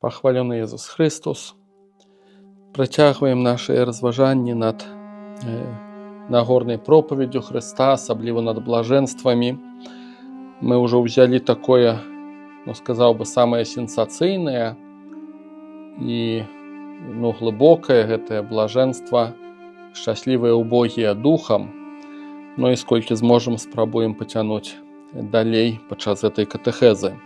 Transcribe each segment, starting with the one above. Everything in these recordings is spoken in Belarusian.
Пахвалены Езус Христос. Працягваем нашыя разважанні над нагорнай пропаведдзю Хрыста, асабліва над блажэнствамі. Мы ўжо ўзялі такое, сказаў бы, самае сенсацыйнае і глыбокае гэтае блажэнства, шчаслівыя ўбогія духам. І сколькі зможам, спрабуем пацянуць далей падчас гэтай катэхезы.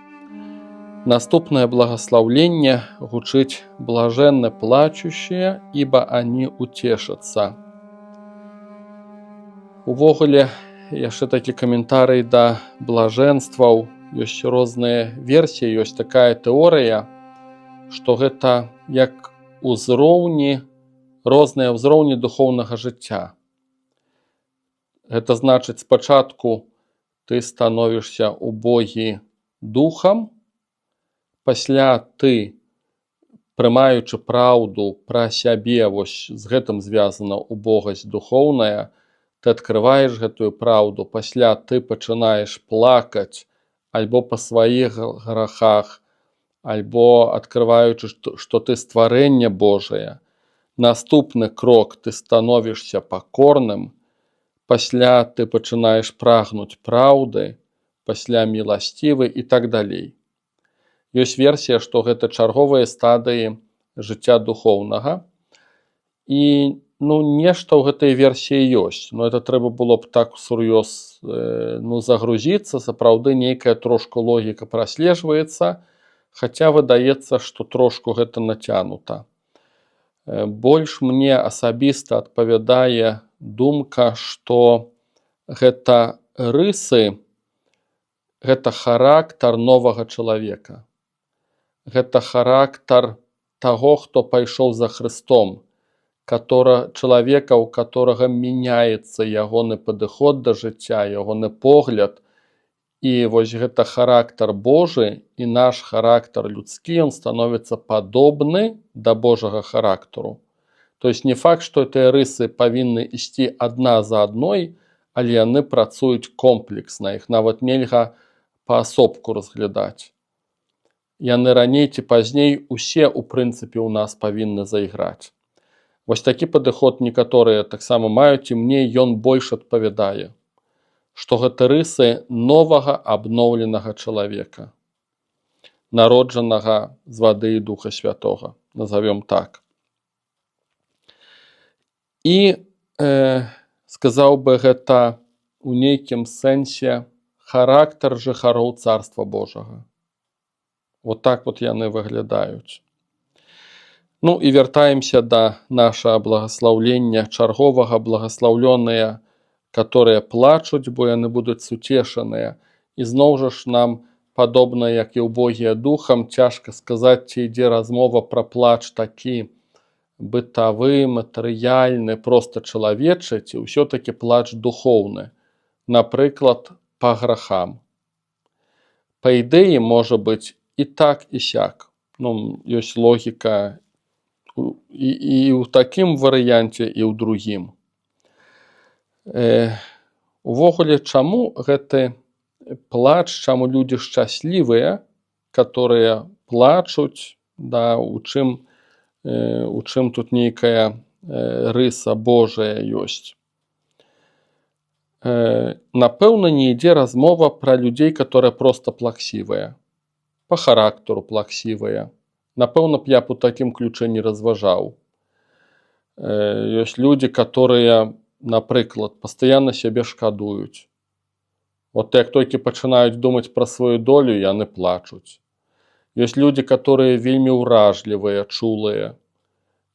Наступнае благаслаўленне гучыць: блаженны плачущие, ибо они утешатся. Увогуле, яшчэ такі каментарый да блажэнстваў. Ёсць розныя версіі, ёсць такая тэорыя, што гэта як розныя ўзроўні духоўнага жыцця. Гэта значыць, спачатку ты становішся убогі духам, пасля ты, прымаючы праўду пра сябе, вось з гэтым звязана убогасць духоўная, ты адкрываеш гэтую праўду, пасля ты пачынаеш плакаць альбо па сваіх грахах, альбо адкрываючы, што ты стварэнне Божае. Наступны крок, ты становішся пакорным, пасля ты пачынаеш прагнуць праўды, пасля міласцівы і так далей. Ёсць версія, што гэта чарговыя стадыі жыцця духоўнага. І нешта ў гэтай версіі ёсць. Это трэба было б так сур'ёз загрузіцца, сапраўды нейкая трошку логіка праслежваецца, хаця выдаецца, што трошку гэта нацянута. Больш мне асабіста адпавядае думка, што гэта рысы, гэта характар новага чалавека. Гэта характар таго, хто пайшоў за Хрыстом, чалавека, у которага мяняецца ягоны падыход да жыцця, ягоны погляд. І вось гэта характар Божы і наш характар людскі, ён становіцца падобны да Божага характару. То есть не факт, што гэтыя рысы павінны ісці адна за адной, але яны працуюць комплексна, іх нават нельга паасобку разглядаць. Яны раней ці пазней усе, у прынцыпе, у нас павінны зайграць. Вось такі падыход некаторыя таксама маюць, і мне ён больш адпавядае, што гэта рысы новага абноўленага чалавека, народжанага з вады і Духа Святога, назовём так. І сказаў бы, гэта у нейкім сэнсе характар жыхароў Царства Божага. Вот так вот яны выглядаюць. І вяртаемся да нашага благаслаўлення чарговага: благаслаўлёныя, которые плачуць, бо яны будуць суцешаныя. І зноў жа ж нам, падобна як і ўбогія духам, цяжка сказаць, ці ідзе размова пра плач такі бытавы, матэрыяльны, проста чалавечы, ці ўсё-такі плач духоўны, напрыклад, па грахам. Па ідэі можа быць і так, і сяк. Ёсць логіка і ў такім варыянце, і ў другім. Увогуле, чаму гэты плач, чаму людзі шчаслівыя, которые плачуць, у чым тут нейкая рыса Божая ёсць. Напэўна, не ідзе размова пра людзей, которые проста плаксівыя, па характару плаксівыя. Напэўна б я б у такім ключе не разважаў. Ёсць людзі, которые, напрыклад, пастаянна сябе шкадуюць. От як толькі пачынаюць думаць пра сваю долю, яны плачуць. Ёсць людзі, которые вельмі ўражлівыя, чулыя.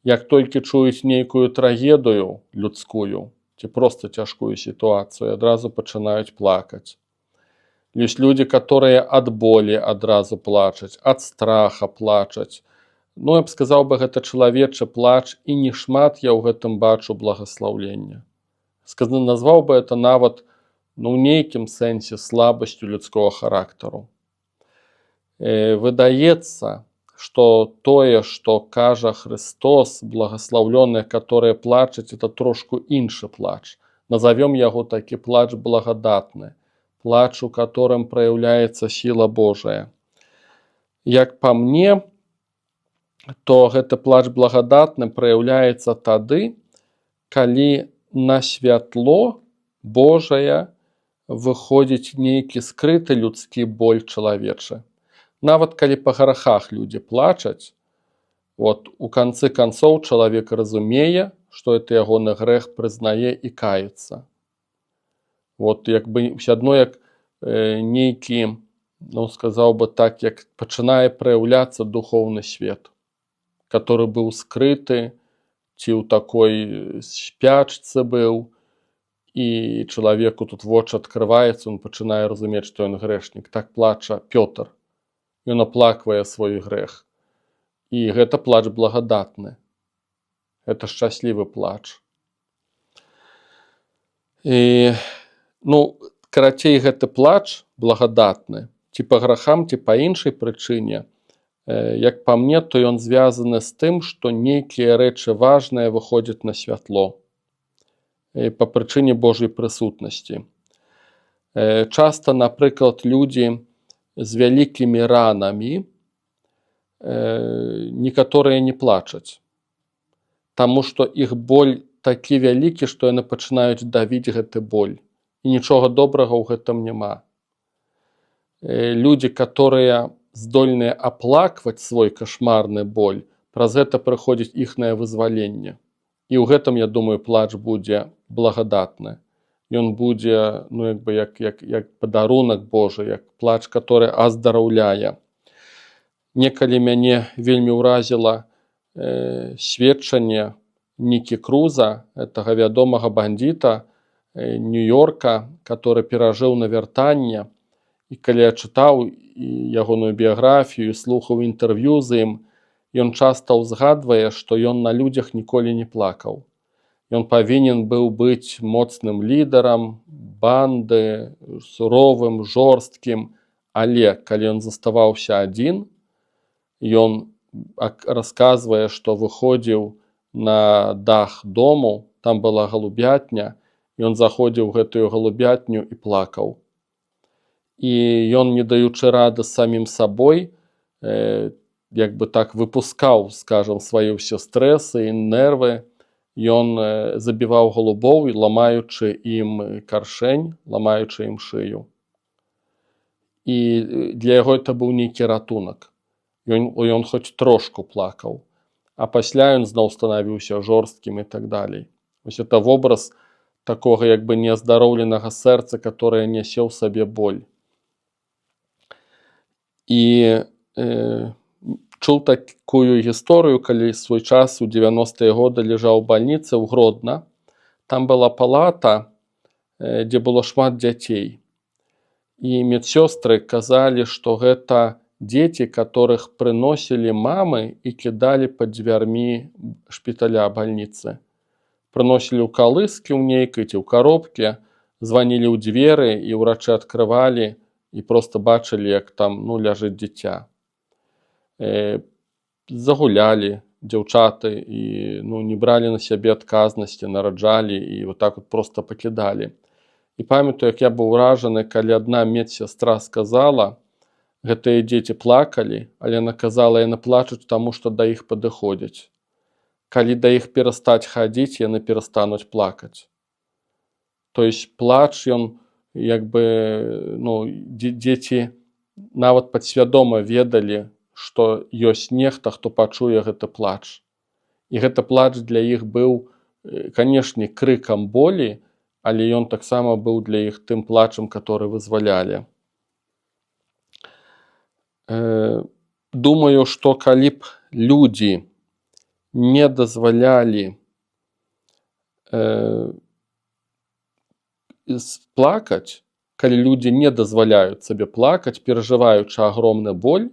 Як толькі чуюць нейкую трагедыю людскую ці проста цяжкую сітуацыю, адразу пачынаюць плакаць. Ёсць людзі, которые ад болі адразу плачуць, ад страха плачуць. Я б сказаў бы, гэта чалавечы плач, і не шмат я ў гэтым бачу благаслаўлення. Назваў бы это нават, у нейкім сэнсе, слабасцю людскога характару. Выдаецца, што тое, што кажа Христос, благаслаўлёныя, которые плачуць, это трошку іншы плач. Назовём яго такі плач благадатны. Плач, у которым праяўляецца сіла Божая. Як па мне, то гэты плач благадатны праяўляецца тады, калі на святло Божае выходзіць нейкі скрыты людскі боль чалавечы. Нават калі па грахах людзі плачаць, у канцы канцоў чалавек разумее, што это ягоны грэх, прызнае і каецца. Як бы ўсё адно як нейкі, сказаў бы так, як пачынае праяўляцца духоўны свет, который быў скрыты, ці ў такой спячцы быў, і чалавеку тут вочы адкрываецца, он пачынае разумець, што ён грэшнік. Так плача Пётр. Ён аплаквае свой грэх. І гэта плач благадатны. Гэта шчаслівы плач. І, карацей, гэты плач благадатны, ці па грахам, ці па іншай прычыне, як па мне, то ён звязаны з тым, што нейкія рэчы важныя выходзяць на святло па прычыне Божай прысутнасці. Часта, напрыклад, людзі з вялікімі ранамі, некаторыя не плачаць, таму што іх боль такі вялікі, што яны пачынаюць давіць гэты боль. І нічога добрага ў гэтым няма. Людзі, которые здольныя аплакваць свой кашмарны боль, праз гэта прыходзіць іхнае вызваленне. І ў гэтым, я думаю, плач будзе благадатны. Ён будзе, як падарунак Божы, як плач, который аздараўляе. Некалі мяне вельмі ўразіла сведчанне Нікі Круза, гэтага вядомага бандіта Нью-Йорка, который перажыў навяртанне. І калі я чытаў ягоную біяграфію, слухаў інтэрв'ю з ім, ён часта ўзгадвае, што ён на людзях ніколі не плакаў. Ён павінен быў быць моцным лідарам банды, суровым, жорсткім, але калі ён заставаўся адзін, ён расказвае, што выходзіў на дах дому, там была галубятня, ён заходзіў у гэтую галубятню і плакаў. І ён, не даючы рады самім сабой, як бы так выпускаў, скажам, свае ўсе стрэсы і нервы, ён забіваў голубоў, ламаючы ім каршэнь, ламаючы ім шыю. І для яго это быў нейкі ратунак. Ён хоць трошку плакаў, а пасля ён зноў станавіўся жорсткім і так далей. Вось это вобраз такога як бы неаздароўленага сэрца, которое нясе ў сабе боль. І чуў такую гісторыю, калі свой час у 90-е годы ляжаў у бальніцы ў Гродна. Там была палата, дзе было шмат дзяцей. І медсёстры казалі, што гэта дзеці, которых прыносілі мамы і кідалі пад дзвярмі шпіталя бальніцы. Прыносілі ў калыскі ў нейкай ці ў коробкі, званілі ў дзверы, і ўрачы адкрывалі і проста бачылі, як там ляжыць дзіця. Загулялі дзяўчаты і не бралі на сябе адказнасці, нараджалі і так проста пакідалі. І памятаю, як я быў уражаны, калі адна медсястра сказала, гэтыя дзеці плакалі, але яна казала, яны плачуць, таму што да іх падыходзяць. Калі да іх перастаць хадзіць, яны перастануць плакаць. То есть плач, ён як бы, дзеці нават падсвядома ведалі, што ёсць нехта, хто пачуе гэты плач. І гэты плач для іх быў, канешне, крыкам болі, але ён таксама быў для іх тым плачам, который вызвалялі. Думаю, што калі б людзі не дазвалялі плакаць, калі людзі не дазваляюць сабе плакаць, перажываючы агромны боль,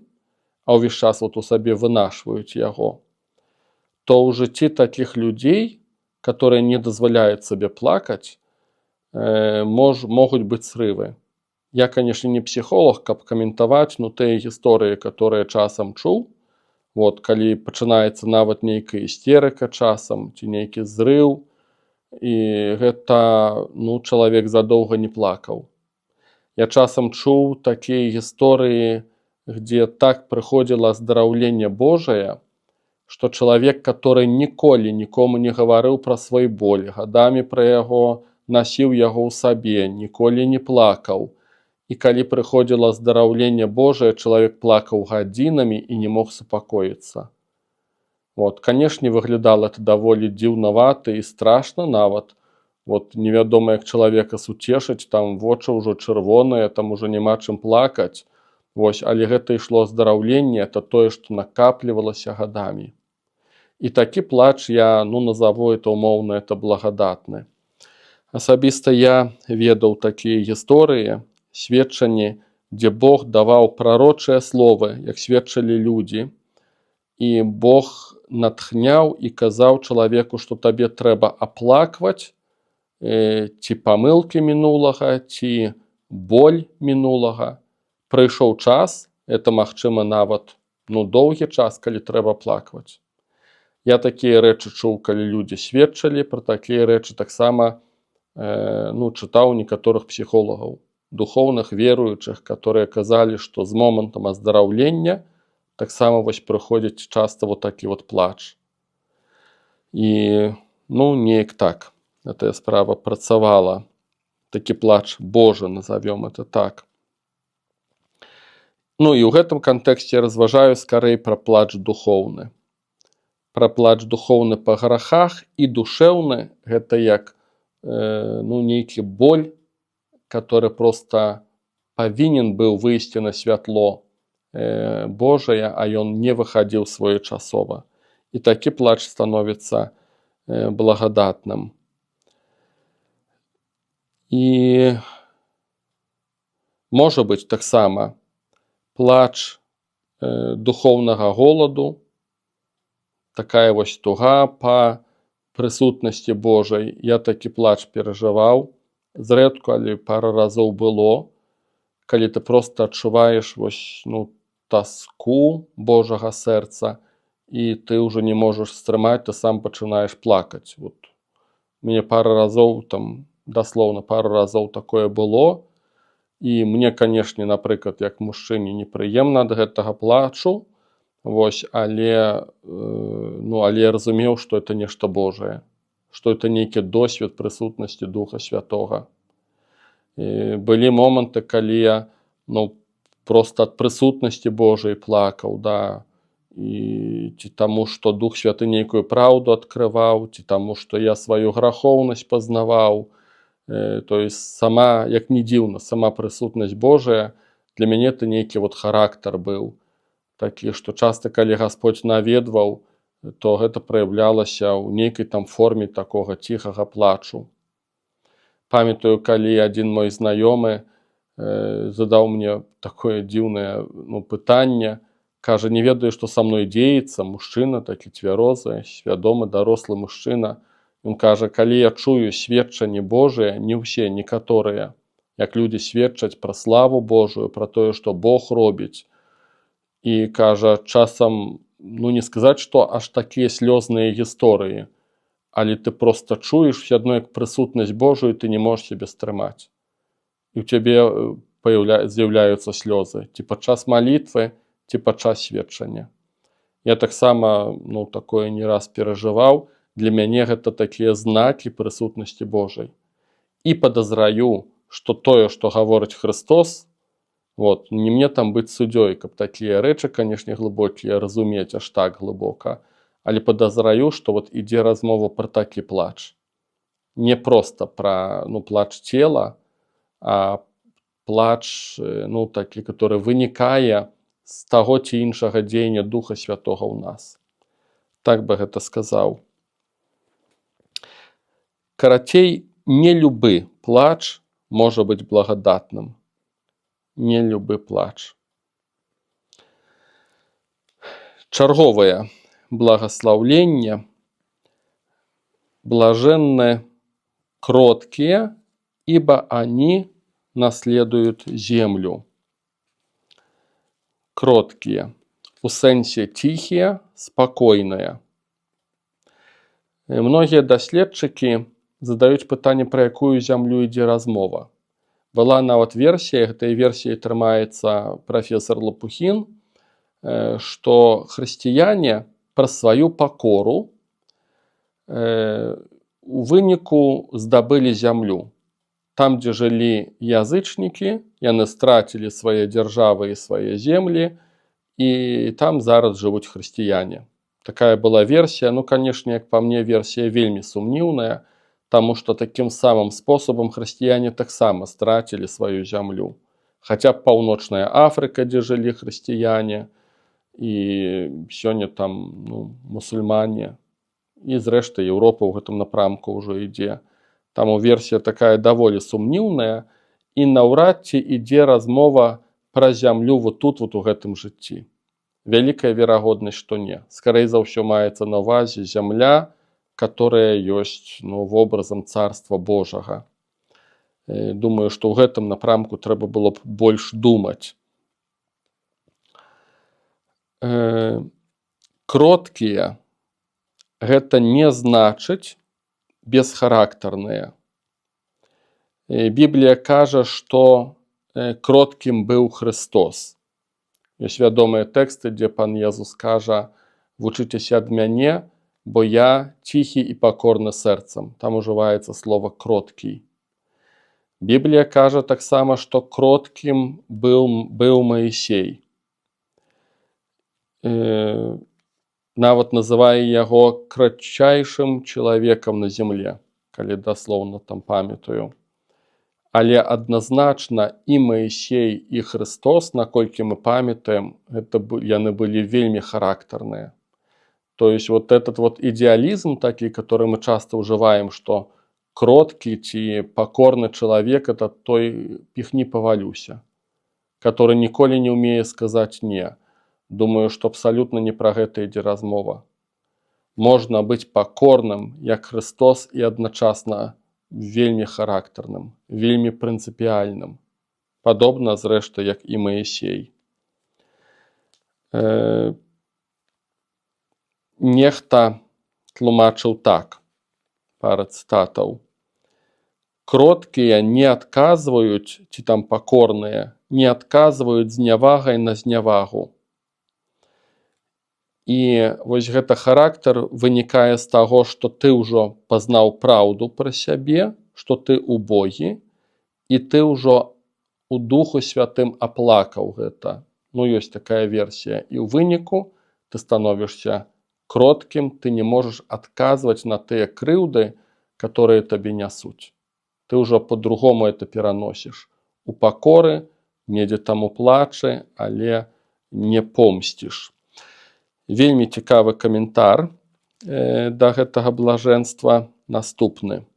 а ўвесь час у сабе вынашваюць яго, то ў жыцці такіх людзей, которые не дазваляюць сабе плакаць, могуць быць срывы. Я, конечно, не психолог, каб каментаваць, тыя гісторыі, которые часам чуў, калі пачынаецца нават нейкая істерыка часам, ці нейкі зрыў, і гэта, чалавек задоўга не плакаў. Я часам чуў такія гісторыі, где так прыходзіла аздараўленне Божае, што чалавек, который ніколі нікому не гаварыў пра свой боль, гадамі пра яго насіў яго ў сабе, ніколі не плакаў. І калі прыходзіла аздараўленне Божае, чалавек плакаў гадзінамі і не мог супакоіцца. Вот, канешне, выглядала это даволі дзіўнавата і страшна нават. Вот, невядома, як чалавека суцешыць, там вочы ўжо чырвоныя, там ужо няма чым плакаць. Вось, але гэта ішло аздараўленне, это тое, што накаплівалася гадамі. І такі плач я, назову это умоўна, это благадатны. Асабіста я ведаў такія гісторыі, сведчанні, дзе Бог даваў прарочыя словы, як сведчылі людзі, і Бог натхняў і казаў чалавеку, што табе трэба аплакваць ці памылкі мінулага, ці боль мінулага. Прыйшоў час, это магчыма нават доўгі час, калі трэба плакваць. Я такія рэчы чуў, калі людзі сведчылі, пра такія рэчы таксама чытаў некаторых псіхолагаў, духоўных веруючых, которые казалі, што з момантам аздараўлення таксама вось прыходзіць часта вот такі вот плач. І неяк так гэтая справа працавала. Такі плач Божы, назовём это так. І ў гэтым кантэксце разважаю скарэй пра плач духоўны. Пра плач духоўны па грахах і душэўны гэта як нейкі боль, который просто павінен быў выйсці на святло Божае, а ён не выхадзіў своечасова. І такі плач становіцца благадатным. І можа быць таксама плач духоўнага голаду, такая вось туга па прысутнасці Божай. Я такі плач перажываў, зрэдку, але пару разоў было, калі ты проста адчуваеш вось, таску Божага сэрца, і ты ўжо не можаш стрымаць, ты сам пачынаеш плакаць. Вот. Мне пару разоў, даслоўна пару разоў такое было, і мне, канешне, напрыклад, як мужчыне непрыемна ад гэтага плачу, вось, але я разумеў, што это нешта Божае, што это нейкі досвед прысутнасці Духа Святога. І былі моманты, калі я проста ад прысутнасці Божай плакаў, і ці таму, што Дух Святы нейкую праўду адкрываў, ці таму, што я сваю грахоўнасць пазнаваў. То есть сама, як не дзіўна, сама прысутнасць Божая для мяне это нейкі характар быў. Такі, што часта, калі Гасподзь наведваў, то гэта праяўлялася ў нейкай форме такога ціхага плачу. Памятаю, калі адзін мой знаёмы задаў мне такое дзіўнае пытанне, кажа, не ведаю, што са мной дзеецца, мужчына, такі цвярозы, свядомы, дарослы мужчына. Ён кажа, калі я чую сведчанні Божыя, не ўсе, некаторыя, як людзі сведчаць пра славу Божую, пра тое, што Бог робіць. І кажа, часам, не сказаць, што аж такія слёзныя гісторыі, але ты проста чуеш все адно як прысутнасць Божую, ты не можаш сябе стрымаць. І ў цябе з'яўляюцца слёзы, ці падчас малітвы, ці падчас сведчання. Я таксама, такое не раз перажываў. Для мяне гэта такія знакі прысутнасці Божай. І падазраю, што тое, што гаворыць Христос, не мне там быць суддзёй, каб такія рэчы, канешне, глыбокія разумець аж так глыбока, але падазраю, што ідзе размова пра такі плач. Не проста пра плач цела, а плач такі, который вынікае з таго ці іншага дзеяння Духа Святога ў нас. Так бы гэта сказаў. Карацей, не любы плач можа быць благадатным. Не любы плач. Чарговае благаслаўленне. Блаженны кроткие, ибо они наследуют землю. Кроткие. У сэнсе тихие, спокойные. Многія даследчыкі задаюць пытанне, пра якую зямлю ідзе размова. Была нават версія, гэтай версіяй трымаецца прафесор Лопухін, што хрысціяне праз сваю пакору у выніку здабылі зямлю. Там, дзе жылі язычнікі, яны страцілі свае дзяржавы і свае землі, і там зараз жывуць хрысціяне. Такая была версія. Ну, канешне, як па мне, версія вельмі сумніўная, таму што такім самым спосабам хрысціяне таксама страцілі сваю зямлю. Хаця б Паўночная Афрыка, дзе жылі хрысціяне, і сёння там мусульмане, і зрэшты Еўропа ў гэтым напрамку ўжо ідзе. Таму версія такая даволі сумніўная, і наўрад ці ідзе размова пра зямлю вот тут, вот у гэтым жыцці. Вялікая верагоднасць, што не. Скарэй за ўсё маецца на ўвазе зямля, которая ёсць вобразам Царства Божага. Думаю, што ў гэтым напрамку трэба было б больш думаць. Кроткія гэта не значыць бесхарактарныя. Біблія кажа, што кроткім быў Хрыстос. Ёсць вядомыя тэксты, дзе пан Езус кажа: «Вучыцеся ад мяне, бо я ціхі і пакорны сэрцам». Там ужываецца слова «кроткі». Біблія кажа таксама, што кроткім быў Маісей. Нават называе яго кратчайшым чалавекам на зямле, калі даслоўна там памятаю. Але адназначна і Маісей, і Хрыстос, наколькі мы памятаем, яны былі вельмі характарныя. То есть вот этот вот идеализм такі, который мы часто уживаем, что кроткі ці покорны чалавек — это той піхні павалюся, который ніколі не умее сказаць «не». Думаю, што абсалютна не пра гэта ідзе размова. Можна быць пакорным, як Хрыстос, і адначасна вельмі характарным, вельмі прынцыпіяльным. Падобна, зрэшты, як і Маісей. Нехта тлумачыў так, пара цытатаў. Кроткія не адказваюць, ці там пакорныя, не адказваюць знявагай на знявагу. І вось гэта характар вынікае з таго, што ты ўжо пазнаў праўду пра сябе, што ты убогі, і ты ўжо у Духу Святым аплакаў гэта. Ёсць такая версія. І ў выніку ты становішся кроткім, ты не можаш адказваць на тыя крыўды, которые табе нясуць. Ты ўжо по-другому это пераносіш. У пакоры, недзе там у плачы, але не помсціш. Вельмі цікавы каментар да гэтага блажэнства наступны.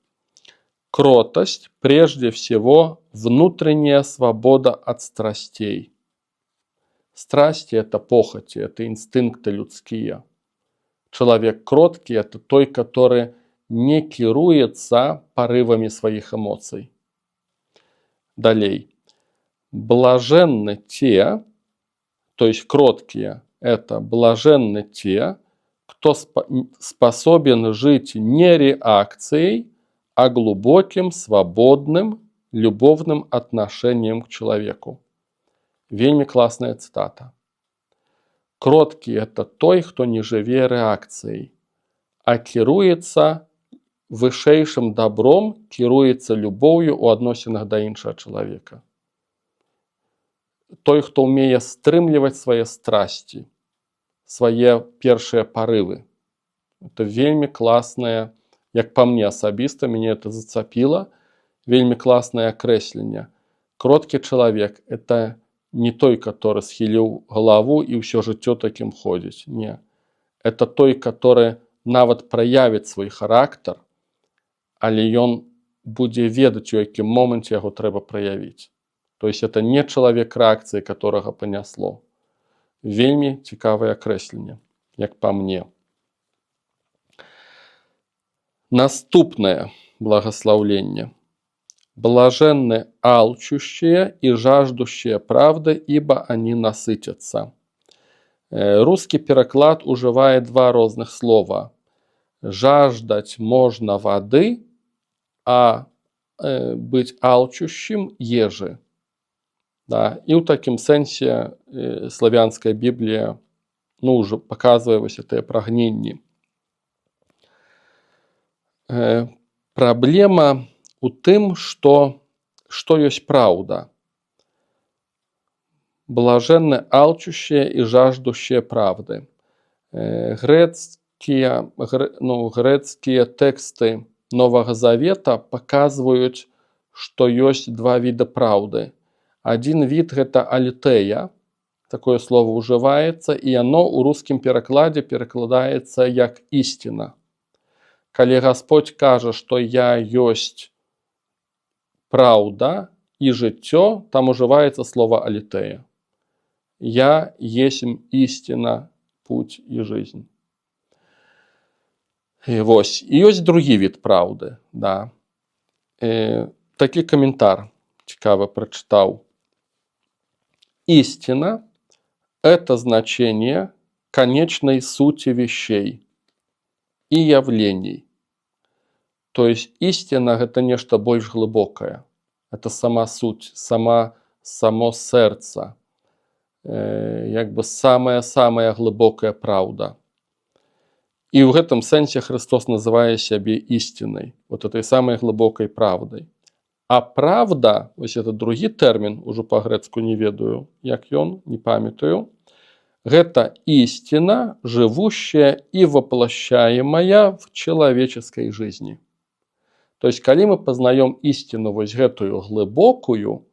Кротость прежде всего внутренняя свобода от страстей. Страсти — это похоти, это инстинкты людские. Человек кроткий — это той, который не кируется порывами своих эмоций. Далей. Блаженны те, то есть кроткие, это блаженны те, кто способен жить не реакцией, а глубоким, свободным, любовным отношением к человеку. Вельмі классная цитата. Кроткі — это той, хто не жыве рэакцыяй, а кіруецца вышэйшым добром, кіруецца любоўю ў адносінах да іншага чалавека. Той, хто ўмее стрымліваць свае страсці, свае першыя парывы. Это вельмі класнае, як па мне асабіста, мяне это зацапіла, вельмі класнае акрэсленне. Кроткі чалавек — это не той, который схіліў галаву і ўсё жыццё такім ходзіць. Не. Это той, который нават праявіць свой характар, але ён будзе ведаць, у якім моманце яго трэба праявіць. То есть это не чалавек рэакцыі, которага панясло. Вельмі цікавае акрэсленне, як па мне. Наступнае благословление. Блаженны алчущие и жаждущие правды, ибо они насытятся. Русский переклад уживает два разных слова. Жаждать можно воды, а быть алчущим ежи. Да? И в таком сенсе славянская Библия уже паказвае вось гэтыя прагненні. Праблема у тым, што ёсць праўда. Блаженны алчущие і жаждущие правды. Грэцкія тэксты Новага Завета паказваюць, што ёсць два віда праўды. Адзін від гэта алітэя, такое слово ўжываецца, і яно ў рускім перакладзе перакладаецца як ісціна. Калі Гасподзь кажа, што я ёсць праўда і жыццё, там ужываецца слово алітэя. Я есмь істина, путь і жизнь. І вось, і ёсць другі від праўды, да. Такі каментар цікавы прачытаў. Истина – это значение конечной сути вещей и явлений. То есть истина – это нечто больш глыбокае. Это сама суть, само сэрца. Як бы самая глыбокая праўда. І ў гэтым сэнсе Христос называе сябе ісцінай, вот этой самой глыбокай правдой. А правда, вось это другі тэрмін, ужо па-грэцку не ведаю, як ён, не памятаю, гэта истина, живущая и воплощаемая в человеческой жизни. То есть, калі мы познаем истину вось гэтую глыбокую,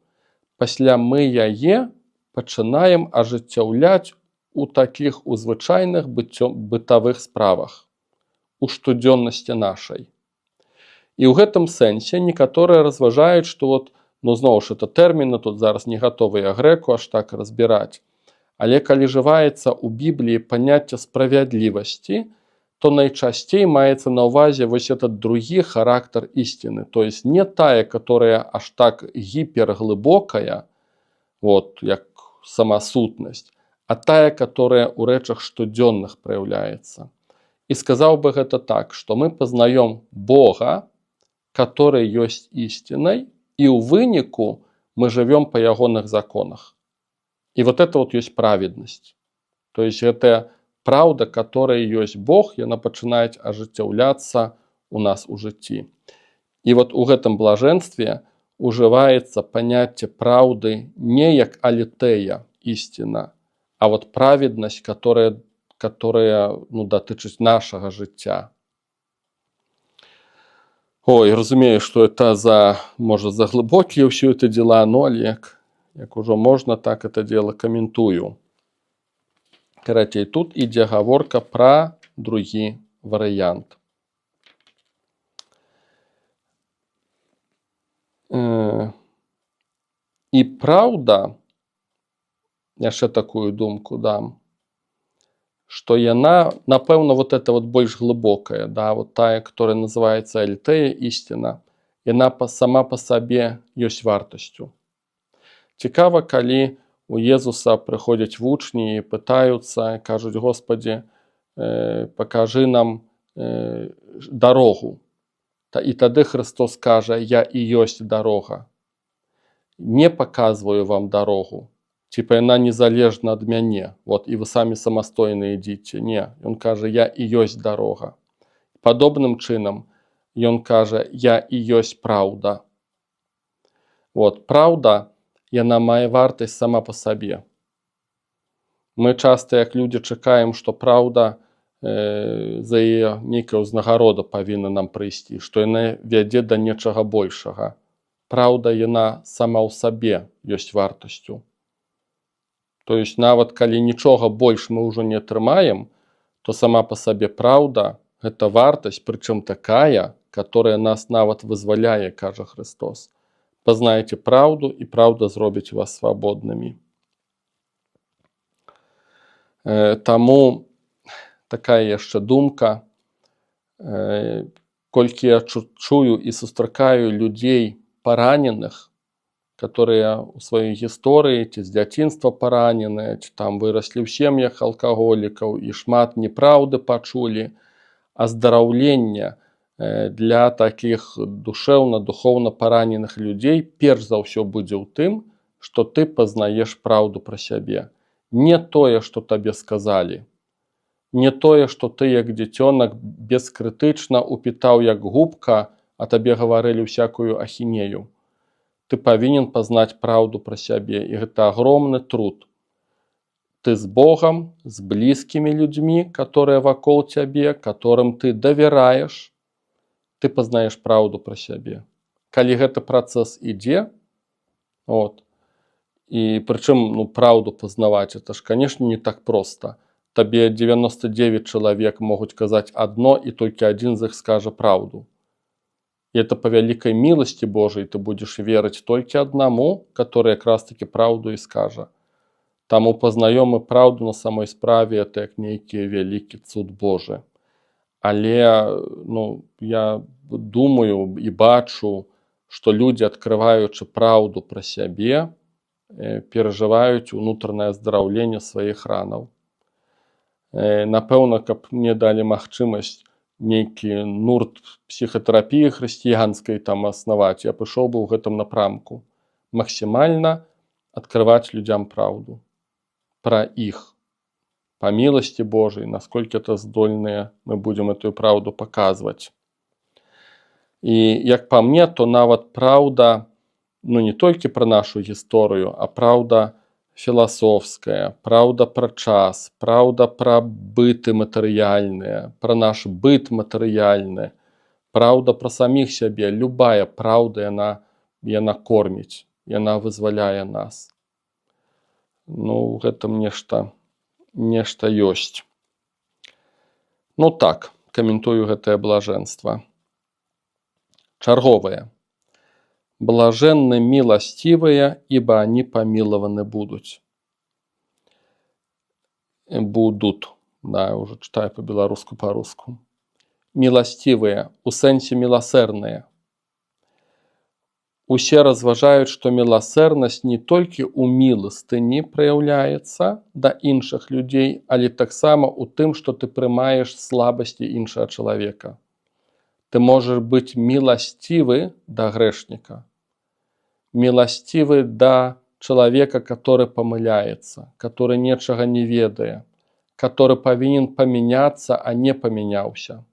пасля мы яе пачынаем ажыццяўляць у таких звычайных бытавых справах, у штодзённасці нашай. І ў гэтым сэнсе некаторыя разважаюць, што вот, зноў ж это тэрміны, тут зараз не гатовыя грэку аж так разбіраць. Але калі жываецца ў Бібліі паняцце справядлівасці, то найчасцей маецца на ўвазе вось этот другі характар ісціны. То есть не тая, которая аж так гіперглыбокая, вот, як самасутнасць, а тая, которая ў рэчах штодзённых праяўляецца. І сказаў бы гэта так, што мы пазнаём Бога, который ёсць ісцінай, і ў выніку мы жывём па ягоных законах. И вот это вот есть праведность. То есть это правда, которая есть Бог, и она пачынае ажыццяўляцца у нас у жыцці. И вот у гэтым блаженстве уживается понятие правды не як алітэя, истина, а вот праведность, которая датычыць нашага жыцця. Ой, разумею, что это может за глубокие все это дела, но як ужо можна, так это дело каментую. Карацей, тут ідзе гаворка пра другі варыянт. І праўда, яшчэ такую думку дам, што яна, напэўна, вот это вот больш глыбокая, да, вот тая, которая называется алітэя, ісціна, яна сама па сабе ёсць вартасцю. Цікава, калі у Езуса прыходзяць вучні і пытаюцца, кажуць: Господи, пакажы нам дарогу. І тады Христос кажа: я і ёсць дарога. Не паказваю вам дарогу. Типа яна незалежна ад мяне. Вот, і вы самі самастойна ідзіце. Не, ён кажа: я і ёсць дарога. Падобным чынам ён кажа: я і ёсць праўда. Вот, праўда, яна мае вартасць сама па сабе. Мы часта, як людзі, чакаем, што праўда за яе нейкая ўзнагарода павінна нам прыйсці, што яна вядзе да нечага большага. Праўда, яна сама ў сабе ёсць вартасцю. То есть нават калі нічога больш мы ўжо не атрымаем, то сама па сабе праўда – гэта вартасць, прычым такая, которая нас нават вызваляе, кажа Христос. Пазнаеце праўду, і праўда зробіць вас свабоднымі. Таму такая яшчэ думка, колькі я чую і сустракаю людзей параненых, которые у сваёй гісторыі ці з дзяцінства параненыя, ці там выраслі ў сем'ях алкаголікаў і шмат неправды пачулі, аздараўлення для такіх душэўна-духоўна параненых людзей перш за ўсё будзе ў тым, што ты пазнаеш праўду пра сябе. Не тое, што табе сказалі, Не тое, што ты як дзіцёнак бескрытычна упітаў як губка, а табе гаварылі ўсякую ахінею. Ты павінен пазнаць праўду пра сябе, і гэта агромны труд. Ты з Богам, з блізкімі людзьмі, которые вакол цябе, которым ты давяраеш, ты пазнаеш праўду пра сябе. Калі гэты працэс ідзе, і прычым праўду пазнаваць, это ж, канешне, не так проста. Табе 99 чалавек могуць казаць адно, і толькі адзін з іх скажа праўду. І это па вялікай міласці Божай ты будзеш верыць толькі аднаму, который якраз такі праўду і скажа. Таму пазнаём мы праўду на самой справе, это як нейкі вялікі цуд Божы. Але я думаю і бачу, што людзі, адкрываючы праўду пра сябе, перажываюць унутранае аздараўленне сваіх ранаў. Напэўна, каб мне далі магчымасць нейкі нурт псіхатэрапіі хрысціянскай там аснаваць, я пайшоў бы ў гэтым напрамку. Максімальна адкрываць людзям праўду пра іх. Па міласці Божай, насколькі это здольныя мы будзем эту праўду паказваць. І як па мне, то нават праўда, не толькі пра нашу гісторыю, а праўда філасофская, праўда пра час, праўда пра быты матэрыяльныя, пра наш быт матэрыяльны, праўда пра саміх сябе, любая праўда, яна корміць, яна вызваляе нас. У гэтым нешта ёсць. Так, каментую гэтае блажэнства. Чарговае. Блаженны милостивые, ибо они помилованы будут. Да, уже читаю по-руску. Милостивые, у сэнсе милосердные. Усе разважаюць, што міласэрнасць не толькі ў міластыні праяўляецца да іншых людзей, але таксама ў тым, што ты прымаеш слабасці іншага чалавека. Ты можаш быць міласцівы да грэшніка, міласцівы да чалавека, который памыляецца, который нечага не ведае, который павінен памяняцца, а не памяняўся.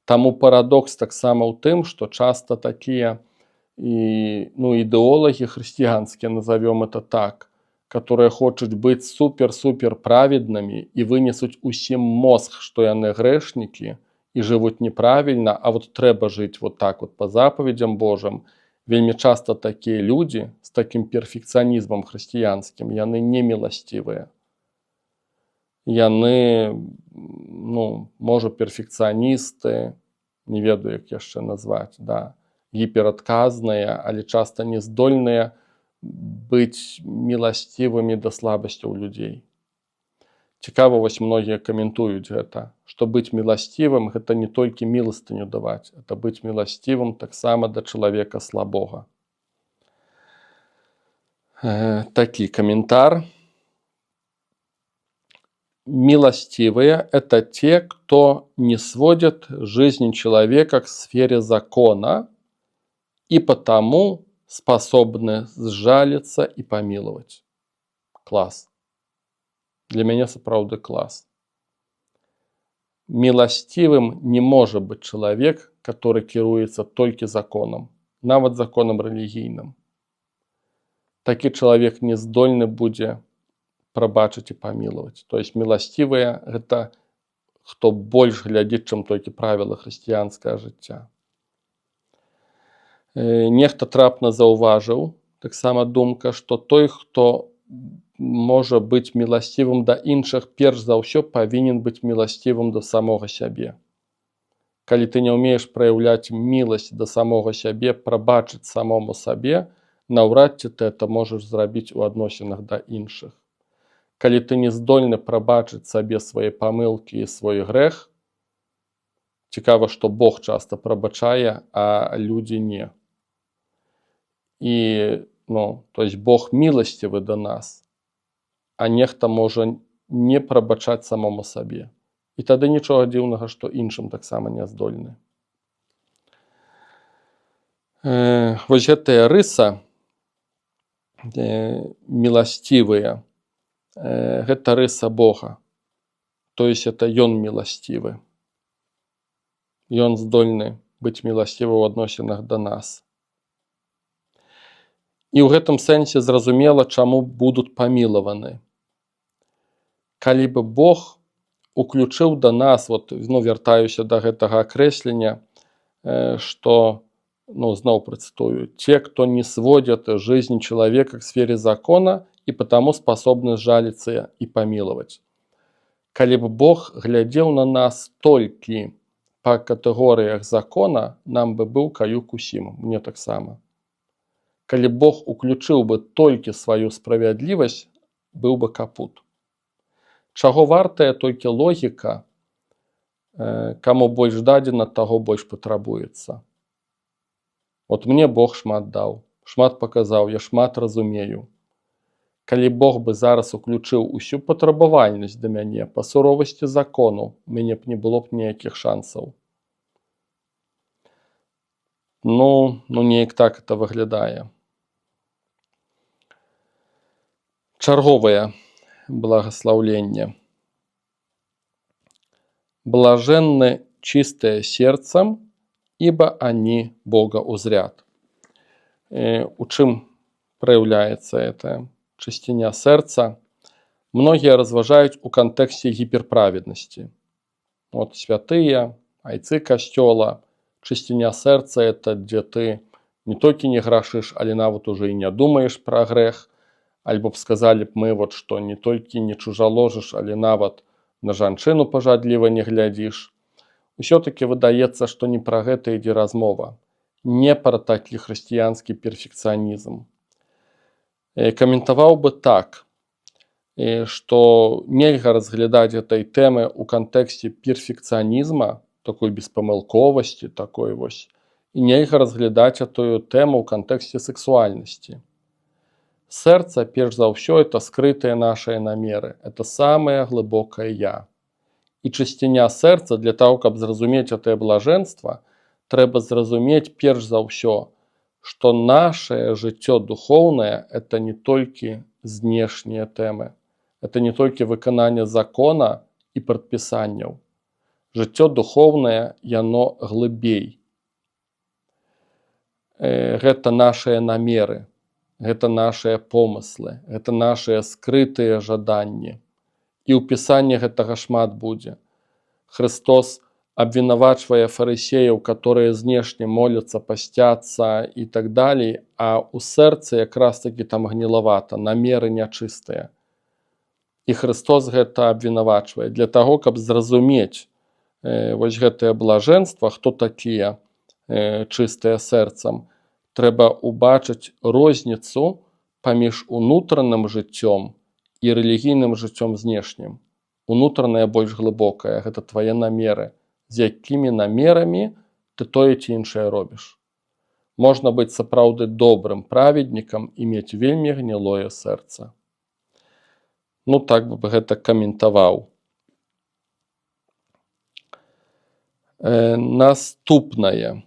Таму парадокс таксама ў тым, што часта такія ідэолагі хрысціянскія, назовем это так, которые хочуць быць супер-супер праведнымі і вынесуць усім мозг, што яны грэшнікі і жывуць неправільна, а трэба жыць так па запаведзям Божым. Вельмі часта такія людзі з такім перфекцыянізмам хрысціянскім, яны не міласцівыя. Яны, можа, перфекцыяністы, не ведаю, як яшчэ назваць, гіперадказныя, але часта не здольныя быць міласцівымі да слабасцяў людзей. Цікава, многія каментуюць гэта, што быць міласцівым – гэта не толькі міластыню даваць, это быць міласцівым таксама да чалавека слабога. Такі каментар. Милостивые – это те, кто не сводит жизнь человека к сфере закона и потому способны сжалиться и помиловать. Класс. Для меня сапраўды класс. Милостивым не может быть человек, который кіруецца толькі законом, нават законом рэлігійным. Такі чалавек не здольны будзе прабачыць і памілаваць. То есть милостивыя – гэта хто больш глядзіць, чым толькі правілы хрысціянскага жыцця. Нехта трапна заўважыў, таксама думка, што той, хто можа быць міласцівым да іншых, перш за ўсё павінен быць міласцівым да самога сябе. Калі ты не ўмееш праяўляць міласць да самога сябе, прабачыць самому сабе, наўрад ці ты это можаш зрабіць у адносінах да іншых. Калі ты не здольны прабачыць сабе свае памылкі і свой грэх, цікава, што Бог часта прабачае, а людзі не. І, то есть Бог міласцівы да нас, а нехта можа не прабачаць самому сабе. І тады нічога дзіўнага, што іншым таксама не здольны. Вось гэтая рыса, міласцівыя, гэта рыса Бога. То есть это Ён міласцівы. Ён здольны быць міласцівы ў адносінах да нас. І ў гэтым сэнсе зразумела, чаму будуць памілаваны. Калі бы Бог уключыў да нас, вяртаюся да гэтага акрэслення, што, зноў працытую, те, кто не сводят жизнь человека к сфере закона и потому способны сжалиться и помиловать. Калі бы Бог глядзеў на нас толькі па катэгорыях закона, нам бы быў каюк усім, мне таксама. Калі Бог уключыў бы толькі сваю справядлівасць, быў бы капут. Чаго вартая толькі логіка, каму больш дадзена, таго больш патрабуецца. Мне Бог шмат даў, шмат паказаў, я шмат разумею. Калі Бог бы зараз уключыў усю патрабавальнасць да мяне па суровасці закону, у мяне б не было б ніякіх шансаў. Неяк так это выглядае. Чарговае благословление. Блаженны чистые сердцем, ибо они Бога узрят. У чым проявляется эта чистиня сердца? Многие разважаюць у контексте гиперправедности. Святые, айцы костёла, чистиня сердца — это где ты не только не грашишь, але нават уже и не думаешь про грех, альбо б сказали б мы, что не только не чужаложишь, але нават на жанчыну пажадліва не глядзіш. Усё-таки выдаецца, што не пра гэта ідзе размова. Не пра такі хрысціянскі перфекцыянізм. Каментаваў бы так, што нельга разглядаць этой тэмы ў кантэксце перфекцыянізма, такой беспамылковасці, такой і нельга разглядаць эту тэму ў кантэксце сексуальнасці. Сердце, перш за ўсё, это скрытые наши намеры, это самое глубокое «я». И чысціня сердца, для того, каб зразумець это блаженство, трэба зразумець перш за ўсё, што наше жыццё духоўнае — это не толькі знешнія тэмы, это не толькі выкананне закона і прадпісанняў. Жыццё духоўнае, яно глыбей. Гэта наши намеры, гэта наши помыслы, гэта наши скрытыя жаданні. І ў пісанні гэтага шмат будзе. Христос абвінавачвае фарысеяў, которые знешне моляцца, пасцяцца і так далей, а ў сэрцы якраз таки там гнілавата, намеры нячыстыя. І Христос гэта абвінавачвае. Для таго, каб зразумець гэтае блажэнства, хто такія чыстыя сэрцам, трэба убачыць розніцу паміж унутраным жыццём і рэлігійным жыццём знешнім. Унутранае больш глыбокае, гэта твае намеры. З якімі намерамі ты тое ці іншае робіш. Можна быць сапраўды добрым праведнікам і мець вельмі гнілое сэрца. Так бы гэта каментаваў. Наступнае.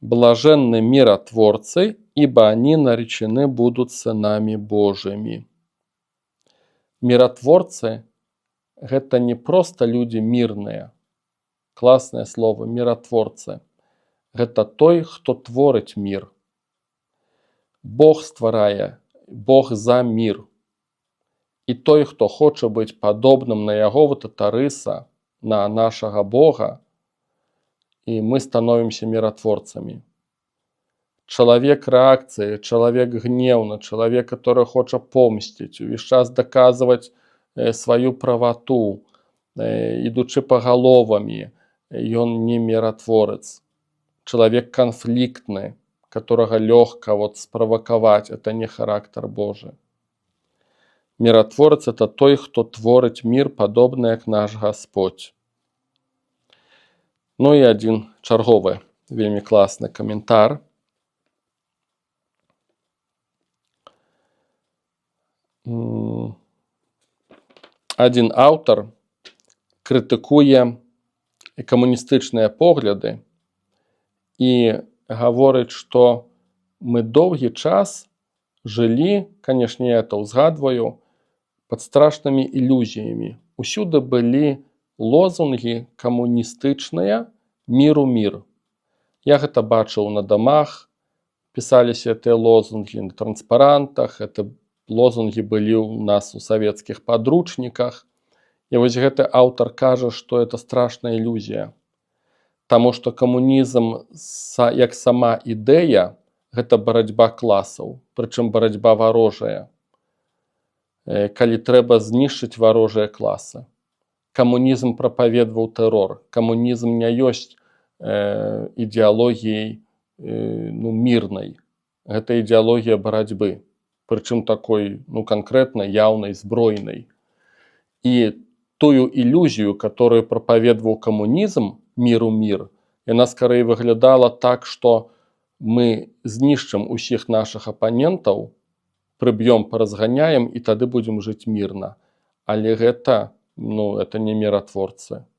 Блаженны миротворцы, ибо они наречены будут сынами Божьими. Миротворцы — гэта не просто люди мирные. Классное слово, миротворцы. Гэта той, хто творыць мир. Бог стварае, Бог за мир. І той, хто хоча быць падобным на яго рыса, на нашага Бога, і мы становимся миротворцами. Человек реакции, человек гневный, человек, который хочет помстить, увесь час доказывать свою правоту, идучи по головами, и он не миротворец. Человек конфликтный, которого легко спровоковать, это не характер Божий. Миротворец — это той, кто творить мир, подобный как наш Господь. І один чарговы, вельмі класны каментар. Один аўтар крытыкуе камуністычныя погляды і гаворыць, што мы доўгі час жылі, канешне, я это ўзгадваю, пад страшнымі ілюзіямі, усюды былі лозунгі камуністычныя «Міру мір». Я гэта бачыў на дамах, пісаліся гэтыя лозунгі на транспарантах, гэта лозунгі былі ў нас у савецкіх падручніках. І вось гэты аўтар кажа, што это страшная ілюзія. Таму што камунізм як сама ідэя гэта барацьба класаў, прычым барацьба варожая. Калі трэба знішчыць варожыя класы. Камунізм прапаведваў тэрор. Камунізм не ёсць ідэалогіяй мірнай. Гэта ідэалогія барацьбы. Прычым такой канкрэтна яўнай, збройнай. І тую ілюзію, которую прапаведваў камунізм, міру мір, яна скорей выглядала так, што мы знішчым усіх нашых апанентаў, прыб'ём, паразганяем, і тады будзем жыць мірна. Але гэта, это не міратворцы.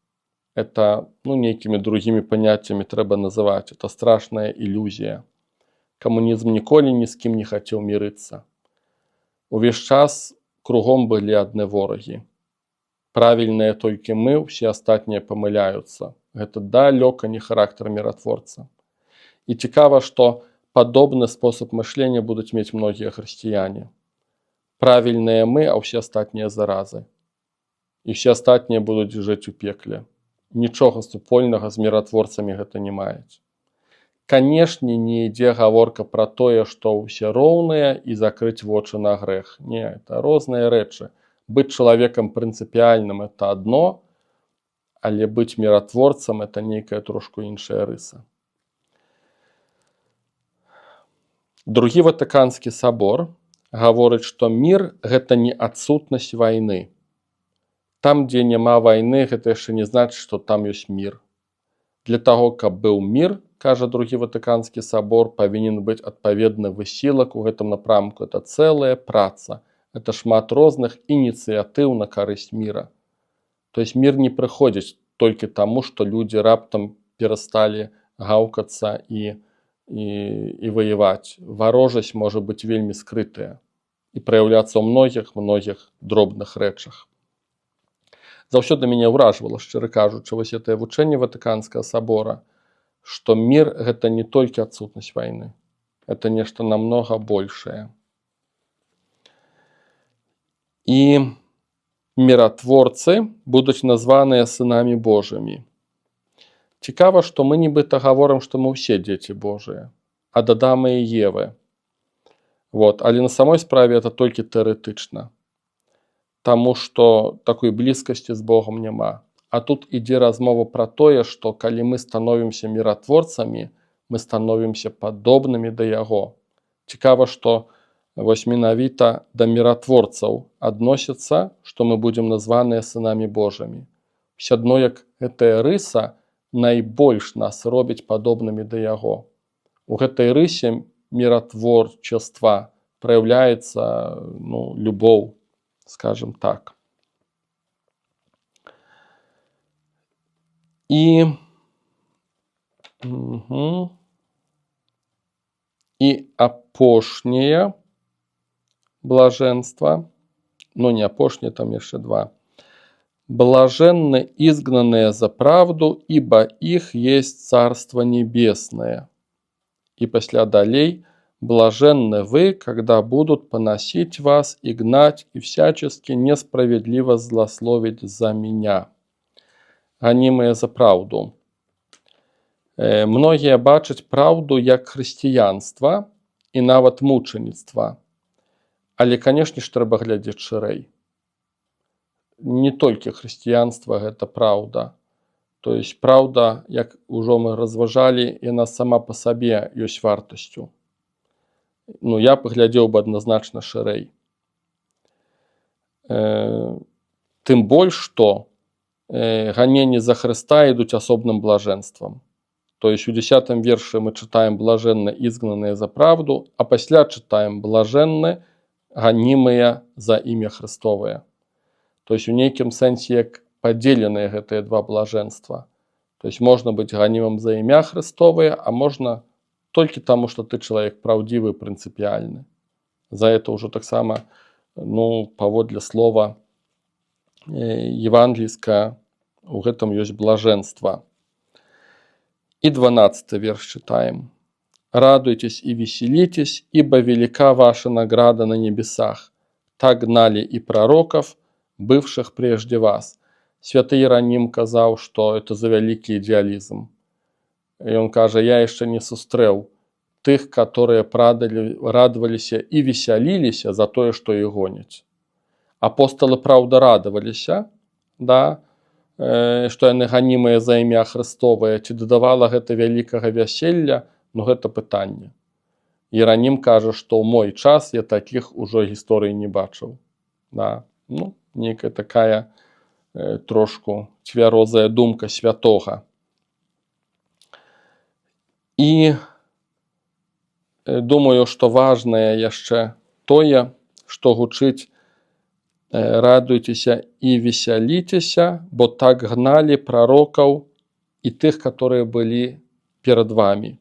Это, нейкімі другімі паняццямі трэба называць. Это страшная ілюзія. Камунізм ніколі ні з кім не хацеў мірыцца. Увесь час кругом былі адны ворагі. Правільныя толькі мы, усе астатнія памыляюцца. Гэта далёка не характар міратворца. І цікава, што падобны спосаб мышлення будуць мець многія хрысціяне. Правільныя мы, а ўсе астатнія заразы. І ўсе астатнія будуць жыць у пекле. Нічога супольнага з міратворцамі гэта не маюць. Канешне, не ідзе гаворка пра тое, што ўсе роўныя і закрыць вочы на грэх. Не, это розныя рэчы. Быць чалавекам прынцыпіяльным – это адно, але быць міратворцам – это нейкая трошку іншая рыса. Другі Ватыканскі сабор гаворыць, што мір – гэта не адсутнасць вайны. Там, дзе няма вайны, гэта яшчэ не значыць, што там ёсць мір. Для таго, каб быў мір, кажа другі Ватыканскі сабор, павінен быць адпаведны высілак у гэтым напрамку. Это цэлая праца. Это шмат розных ініцыятыў на карысць міра. То есть мір не прыходзіць толькі таму, што людзі раптам перасталі гаўкацца і ваяваць. Варожасць можа быць вельмі скрытая і праяўляцца ў многіх дробных рэчах. Заўсёды мяне ўражвала, шчыра кажучы, вось гэтае вучэнне Ватыканскага сабора, што мір – гэта не толькі адсутнасць вайны. Это нешта намнога большае. І міратворцы будуць названыя сынамі Божымі. Цікава, што мы нібыта гаворым, што мы ўсе дзеці Божыя, ад Адама і Евы. Але на самой справе это толькі тэарэтычна. Таму што такой блізкасці з Богом няма. А тут ідзе размова пра тое, што калі мы становімся міратворцамі, мы становімся падобнымі да Яго. Цікава, што вось менавіта да міратворцаў адносіцца, што мы будзем названыя сынамі Божымі. Усё адно, як гэтая рыса найбольш нас робіць падобнымі да Яго. У гэтай рысе міратворчаства праяўляецца любоў, скажем так. І апошняе блаженства, не апошняе, там яшчэ два. Блаженны изгнанные за правду, ибо их есть Царство Небесное. И пасля далей: блаженны вы, когда будут поносить вас и гнать, и всячески несправедливо злословить за меня. Гонимые за правду. Многія бачаць праўду як хрысціянства і нават мучаніцтва. Але, канешне ж, трэба глядзець шырэй. Не толькі хрысціянства гэта праўда. То есть праўда, як ужо мы разважалі, яна сама па сабе ёсць вартасцю. Я паглядзеў бы адназначна шырэй. Тым больш, што ганенні за Хрыста ідуць асобным блажэнствам. То есть у 10 верше мы читаем «блаженны изгнанные за правду», а пасля читаем «блаженны гонимые за имя Христовое». То есть у нейкім сэнсе як падзеленыя гэтыя два блажэнства. То есть можно быть гонимым за имя Христовое, а можно толькі таму, што ты чалавек праўдзівы, прынцыпіяльны. За это ўжо таксама, паводле слова евангельская, у гэтым ёсць блаженство. И 12 верш читаем. «Радуйтесь и веселитесь, ибо велика ваша награда на небесах. Так гнали и пророков, бывших прежде вас». Святы Иероним казаў, што это за вялікі ідеалізм. І он кажа, я яшчэ не сустрэў тых, которые радаваліся і весяліліся за тое, што іх гоняць. Апостолы, праўда, радаваліся, да, што яны ганімыя за імя Христовае, ці дадавала гэта вялікага вяселля, ну гэта пытанне. Іеранім кажа, што ў мой час я такіх ужо гісторый не бачыў. Да. Ну, нейкая такая трошку цвярозая думка святога. І думаю, што важнае яшчэ тое, што гучыць «Радуйтеся и веселитеся, бо так гнали пророков и тех, которые были перед вами,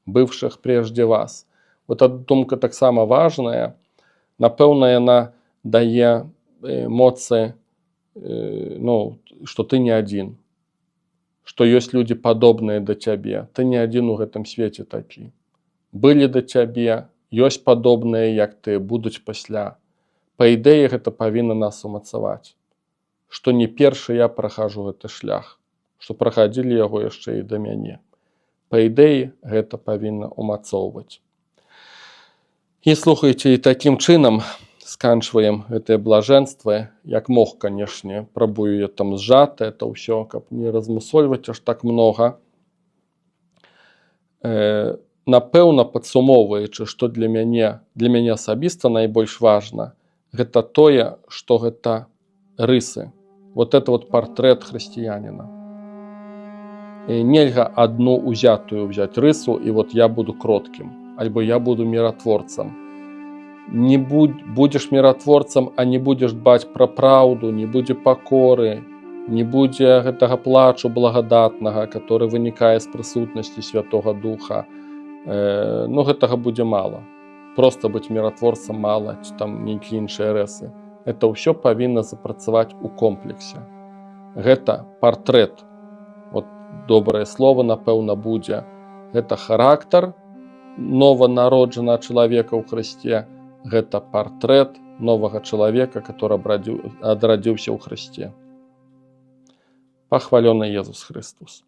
бывших прежде вас». Вот эта думка так само важная. Напэўна, яна дае моцы, ну, што ты не адзін, што ёсць людзі падобныя да цябе. Ты не адзін у гэтым свеце такі. Былі да цябе, ёсць падобныя, як ты, будуць пасля. Па ідэі гэта павінна нас умацаваць. Што не першы я прахажу гэты шлях, што прахадзілі яго яшчэ і да мяне. Па ідэі гэта павінна умацоўваць. І слухайце, і такім чынам сканчваем гэтае блажэнства, як мог, канешне, прабую я там зжата это ўсё, каб не размусольваць аж так многа. Напэўна, падсумоўваючы, што для мяне асабіста найбольш важна, гэта тое, што гэта рысы. Вот это вот партрэт хрысціяніна. Нельга адну узятую взять рысу, і вот я буду кроткім, альбо я буду міратворцам. Не будзеш міратворцам, а не будзеш дбаць пра праўду, не будзе пакоры, не будзе гэтага плачу благадатнага, который вынікае з прысутнасці Святога Духа. Ну, гэтага будзе мала. Проста быць міратворцам мала, ці там нейкія іншыя рэсы. Это ўсё павінна запрацаваць у комплексе. Гэта партрэт. Вот добрае слово, напэўна, будзе. Гэта характар нованароджанага чалавека ў Хрысце. Гэта партрэт новага чалавека, который адрадзіўся ў Хрысце. Пахвалёны Езус Христос.